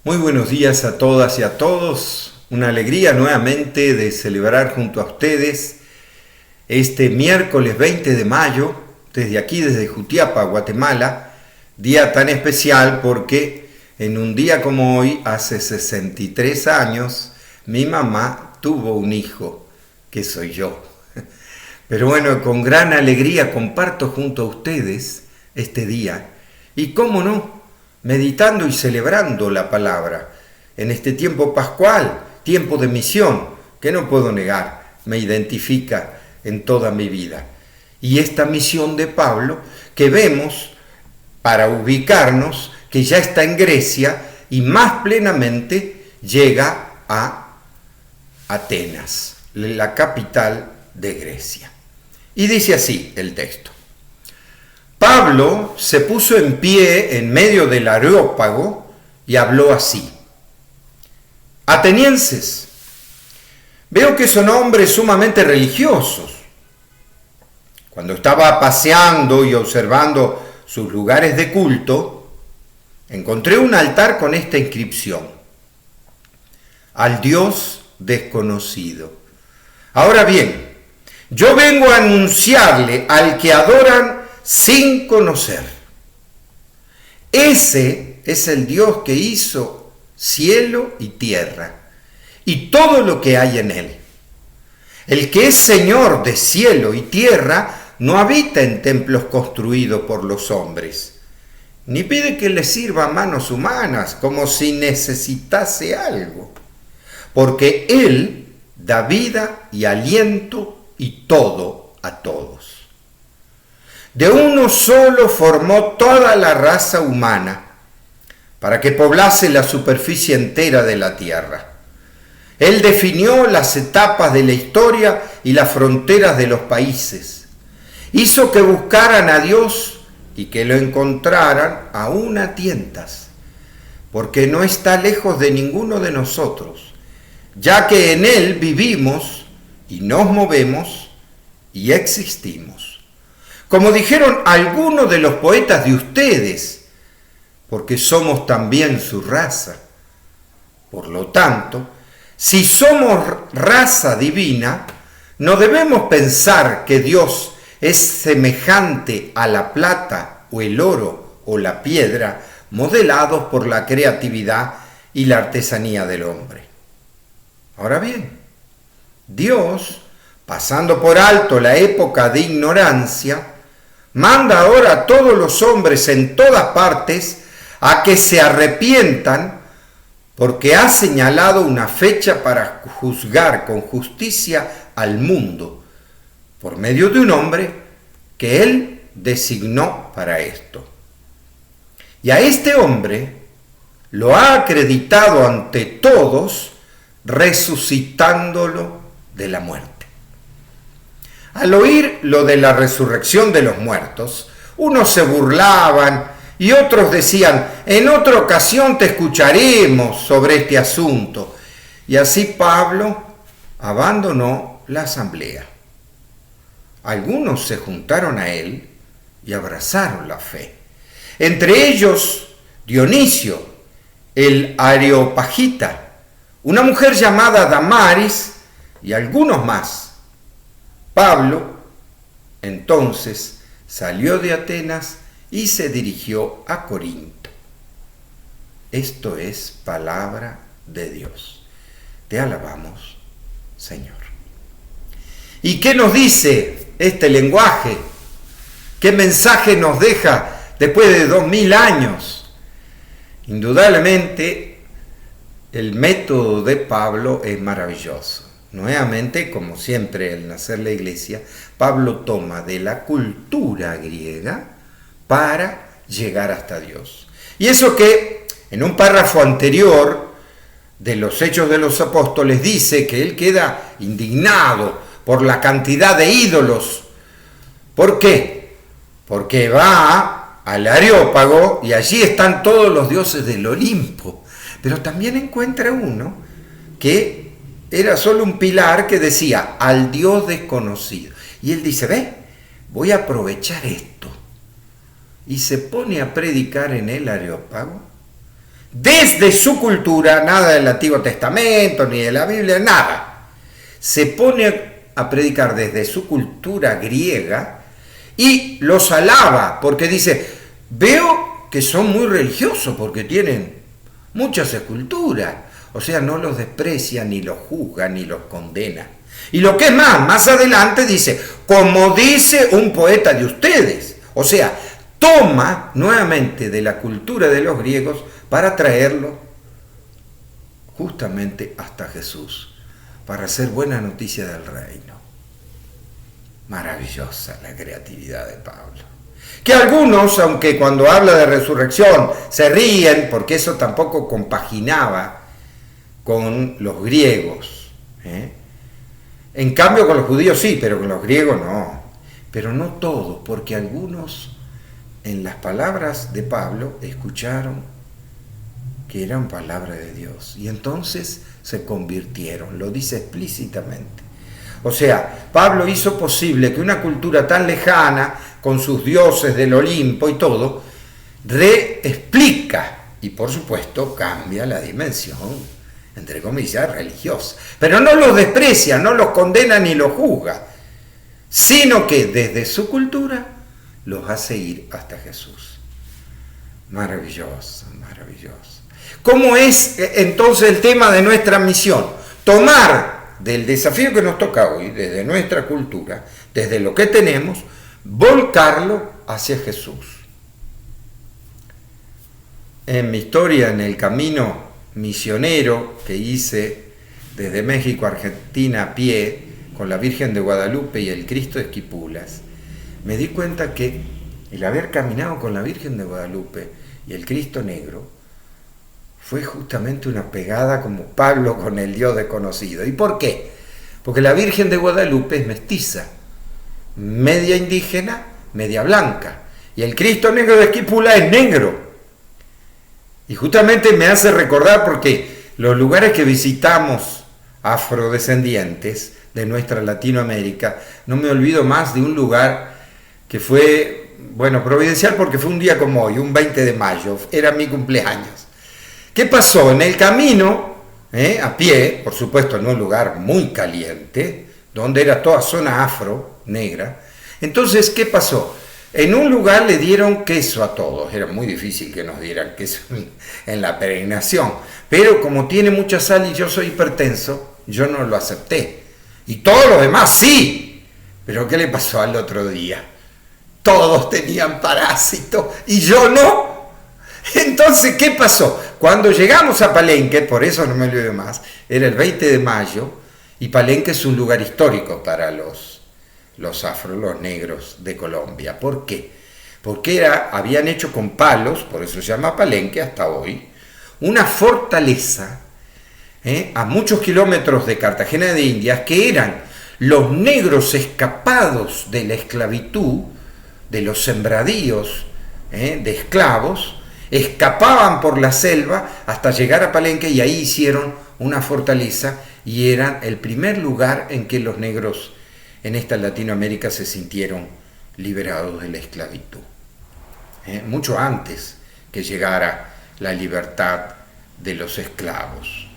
Muy buenos días a todas y a todos. Una alegría nuevamente de celebrar junto a ustedes este miércoles 20 de mayo, desde aquí, desde Jutiapa, Guatemala, día tan especial porque en un día como hoy, hace 63 años, mi mamá tuvo un hijo, que soy yo. Pero bueno, con gran alegría comparto junto a ustedes este día y, cómo no, meditando y celebrando la palabra en este tiempo pascual, tiempo de misión, que no puedo negar, me identifica en toda mi vida. Y esta misión de Pablo que vemos para ubicarnos, que ya está en Grecia y más plenamente llega a Atenas, la capital de Grecia. Y dice así el texto. Pablo se puso en pie en medio del Areópago y habló así. Atenienses, veo que son hombres sumamente religiosos. Cuando estaba paseando y observando sus lugares de culto, encontré un altar con esta inscripción: al Dios desconocido. Ahora bien, yo vengo a anunciarle al que adoran sin conocer. Ese es el Dios que hizo cielo y tierra y todo lo que hay en él. El que es Señor de cielo y tierra no habita en templos construidos por los hombres, ni pide que le sirva a manos humanas como si necesitase algo, porque Él da vida y aliento y todo a todos. De uno solo formó toda la raza humana para que poblase la superficie entera de la tierra. Él definió las etapas de la historia y las fronteras de los países. Hizo que buscaran a Dios y que lo encontraran aún a tientas, porque no está lejos de ninguno de nosotros, ya que en Él vivimos y nos movemos y existimos. Como dijeron algunos de los poetas de ustedes, porque somos también su raza. Por lo tanto, si somos raza divina, no debemos pensar que Dios es semejante a la plata o el oro o la piedra modelados por la creatividad y la artesanía del hombre. Ahora bien, Dios, pasando por alto la época de ignorancia, manda ahora a todos los hombres en todas partes a que se arrepientan, porque ha señalado una fecha para juzgar con justicia al mundo, por medio de un hombre que Él designó para esto. Y a este hombre lo ha acreditado ante todos, resucitándolo de la muerte. Al oír lo de la resurrección de los muertos, unos se burlaban y otros decían: en otra ocasión te escucharemos sobre este asunto. Y así Pablo abandonó la asamblea. Algunos se juntaron a él y abrazaron la fe. Entre ellos Dionisio, el Areopagita, una mujer llamada Damaris y algunos más. Pablo entonces salió de Atenas y se dirigió a Corinto. Esto es palabra de Dios. Te alabamos, Señor. ¿Y qué nos dice este lenguaje? ¿Qué mensaje nos deja después de 2000 años? Indudablemente, el método de Pablo es maravilloso. Nuevamente, como siempre al nacer la iglesia, Pablo toma de la cultura griega para llegar hasta Dios. Y eso que en un párrafo anterior de los Hechos de los Apóstoles dice que él queda indignado por la cantidad de ídolos. ¿Por qué? Porque va al Areópago y allí están todos los dioses del Olimpo. Pero también encuentra uno que era solo un pilar que decía al Dios desconocido. Y él dice, voy a aprovechar esto. Y se pone a predicar en el Areópago desde su cultura, nada del Antiguo Testamento ni de la Biblia, nada. Se pone a predicar desde su cultura griega y los alaba porque dice, veo que son muy religiosos porque tienen muchas esculturas. O sea, no los desprecia, ni los juzga, ni los condena. Y lo que es más adelante dice, como dice un poeta de ustedes. O sea, toma nuevamente de la cultura de los griegos para traerlo justamente hasta Jesús, para hacer buena noticia del reino. Maravillosa la creatividad de Pablo. Que algunos, aunque cuando habla de resurrección se ríen, porque eso tampoco compaginaba con los griegos. En cambio con los judíos sí, pero con los griegos no. Pero no todos, porque algunos en las palabras de Pablo escucharon que eran palabras de Dios y entonces se convirtieron, lo dice explícitamente. O sea, Pablo hizo posible que una cultura tan lejana, con sus dioses del Olimpo y todo, reexplica y por supuesto cambia la dimensión, entre comillas, religiosa. Pero no los desprecia, no los condena ni los juzga, sino que desde su cultura los hace ir hasta Jesús. Maravilloso, maravilloso. ¿Cómo es entonces el tema de nuestra misión? Tomar del desafío que nos toca hoy, desde nuestra cultura, desde lo que tenemos, volcarlo hacia Jesús. En mi historia, en el camino misionero que hice desde México a Argentina a pie, con la Virgen de Guadalupe y el Cristo de Esquipulas, me di cuenta que el haber caminado con la Virgen de Guadalupe y el Cristo negro fue justamente una pegada como Pablo con el Dios desconocido. ¿Y por qué? Porque la Virgen de Guadalupe es mestiza, media indígena, media blanca, y el Cristo negro de Esquipula es negro. Y justamente me hace recordar porque los lugares que visitamos afrodescendientes de nuestra Latinoamérica, no me olvido más de un lugar que fue, bueno, providencial porque fue un día como hoy, un 20 de mayo, era mi cumpleaños. ¿Qué pasó? En el camino, a pie, por supuesto en un lugar muy caliente, donde era toda zona afro, negra, entonces, ¿qué pasó? En un lugar le dieron queso a todos, era muy difícil que nos dieran queso en la peregrinación, pero como tiene mucha sal y yo soy hipertenso, yo no lo acepté. Y todos los demás sí, pero ¿qué le pasó al otro día? Todos tenían parásitos y yo no. Entonces, ¿qué pasó? Cuando llegamos a Palenque, por eso no me olvido más, era el 20 de mayo, y Palenque es un lugar histórico para los afro, los negros de Colombia. ¿Por qué? Porque habían hecho con palos, por eso se llama Palenque hasta hoy, una fortaleza a muchos kilómetros de Cartagena de Indias, que eran los negros escapados de la esclavitud, de los sembradíos de esclavos, escapaban por la selva hasta llegar a Palenque y ahí hicieron una fortaleza y eran el primer lugar en que los negros en esta Latinoamérica se sintieron liberados de la esclavitud. Mucho antes que llegara la libertad de los esclavos.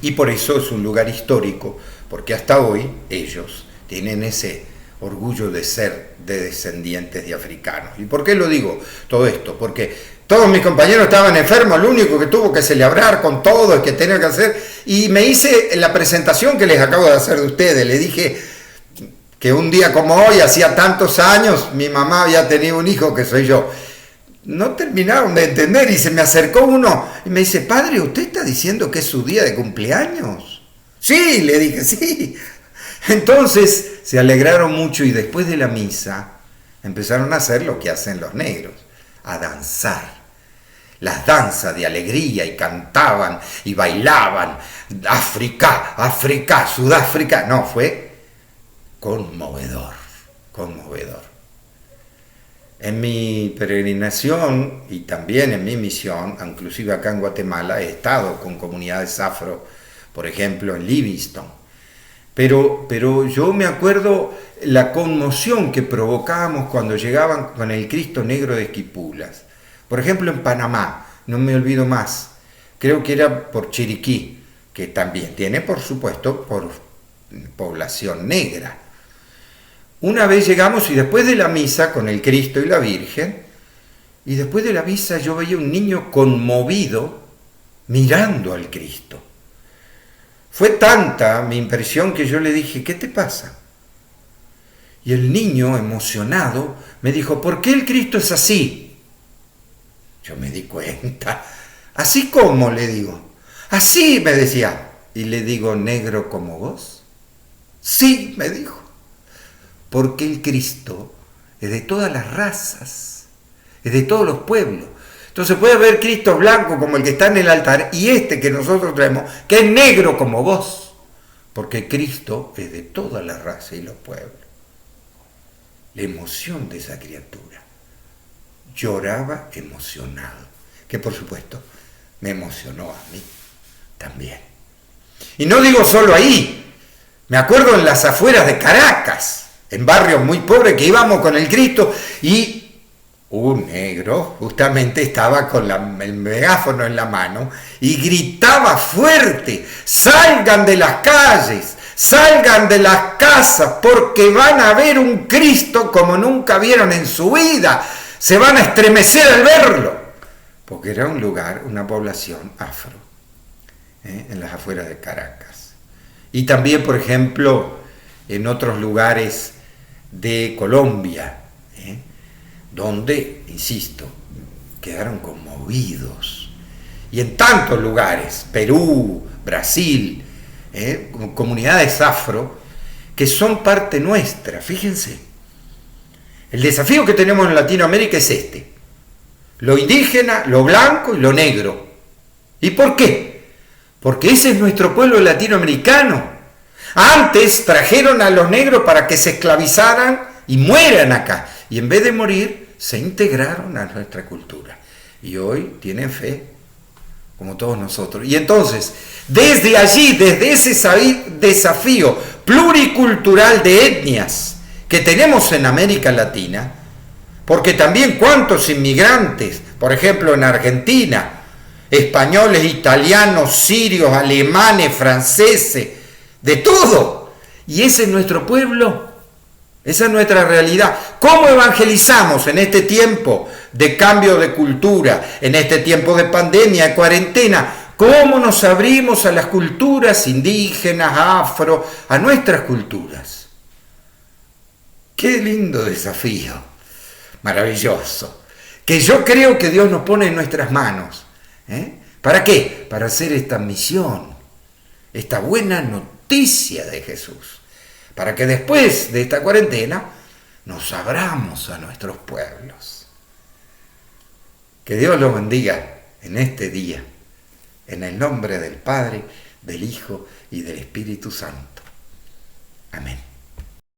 Y por eso es un lugar histórico, porque hasta hoy ellos tienen ese orgullo de ser de descendientes de africanos. ¿Y por qué lo digo todo esto? Porque todos mis compañeros estaban enfermos, lo único que tuvo que celebrar con todo y que tenía que hacer, y me hice la presentación que les acabo de hacer de ustedes, le dije que un día como hoy, hacía tantos años, mi mamá había tenido un hijo que soy yo. No terminaron de entender y se me acercó uno y me dice, padre, ¿usted está diciendo que es su día de cumpleaños? Sí, le dije, sí. Entonces se alegraron mucho y después de la misa empezaron a hacer lo que hacen los negros, a danzar. Las danzas de alegría y cantaban y bailaban. África, África, Sudáfrica. No, fue conmovedor, conmovedor. En mi peregrinación y también en mi misión, inclusive acá en Guatemala, he estado con comunidades afro, por ejemplo en Livingston. Pero yo me acuerdo la conmoción que provocábamos cuando llegaban con el Cristo negro de Esquipulas. Por ejemplo en Panamá, no me olvido más, creo que era por Chiriquí, que también tiene, por supuesto, por población negra. Una vez llegamos y después de la misa con el Cristo y la Virgen, y después de la misa yo veía un niño conmovido mirando al Cristo. Fue tanta mi impresión que yo le dije, ¿qué te pasa? Y el niño, emocionado, me dijo, ¿por qué el Cristo es así? Yo me di cuenta. ¿Así cómo? Le digo. Así, me decía. Y le digo, ¿negro como vos? Sí, me dijo. Porque el Cristo es de todas las razas, es de todos los pueblos. Entonces puede haber Cristo blanco como el que está en el altar y este que nosotros traemos, que es negro como vos. Porque Cristo es de todas las razas y los pueblos. La emoción de esa criatura. Lloraba emocionado, que por supuesto me emocionó a mí también. Y no digo solo ahí, me acuerdo en las afueras de Caracas, en barrios muy pobres que íbamos con el Cristo y un negro justamente estaba con el megáfono en la mano y gritaba fuerte, salgan de las calles, salgan de las casas porque van a ver un Cristo como nunca vieron en su vida, se van a estremecer al verlo, porque era un lugar, una población afro, en las afueras de Caracas. Y también, por ejemplo, en otros lugares de Colombia, donde, insisto, quedaron conmovidos. Y en tantos lugares, Perú, Brasil, comunidades afro, que son parte nuestra, fíjense. El desafío que tenemos en Latinoamérica es este: lo indígena, lo blanco y lo negro. ¿Y por qué? Porque ese es nuestro pueblo latinoamericano. Antes trajeron a los negros para que se esclavizaran y mueran acá. Y en vez de morir, se integraron a nuestra cultura. Y hoy tienen fe, como todos nosotros. Y entonces, desde allí, desde ese desafío pluricultural de etnias que tenemos en América Latina, porque también cuántos inmigrantes, por ejemplo en Argentina, españoles, italianos, sirios, alemanes, franceses, de todo. Y ese es nuestro pueblo, esa es nuestra realidad. ¿Cómo evangelizamos en este tiempo de cambio de cultura, en este tiempo de pandemia, de cuarentena? ¿Cómo nos abrimos a las culturas indígenas, afro, a nuestras culturas? Qué lindo desafío, maravilloso, que yo creo que Dios nos pone en nuestras manos. ¿Para qué? Para hacer esta misión, esta buena noticia de Jesús, para que después de esta cuarentena nos abramos a nuestros pueblos. Que Dios los bendiga en este día, en el nombre del Padre, del Hijo y del Espíritu Santo. Amén.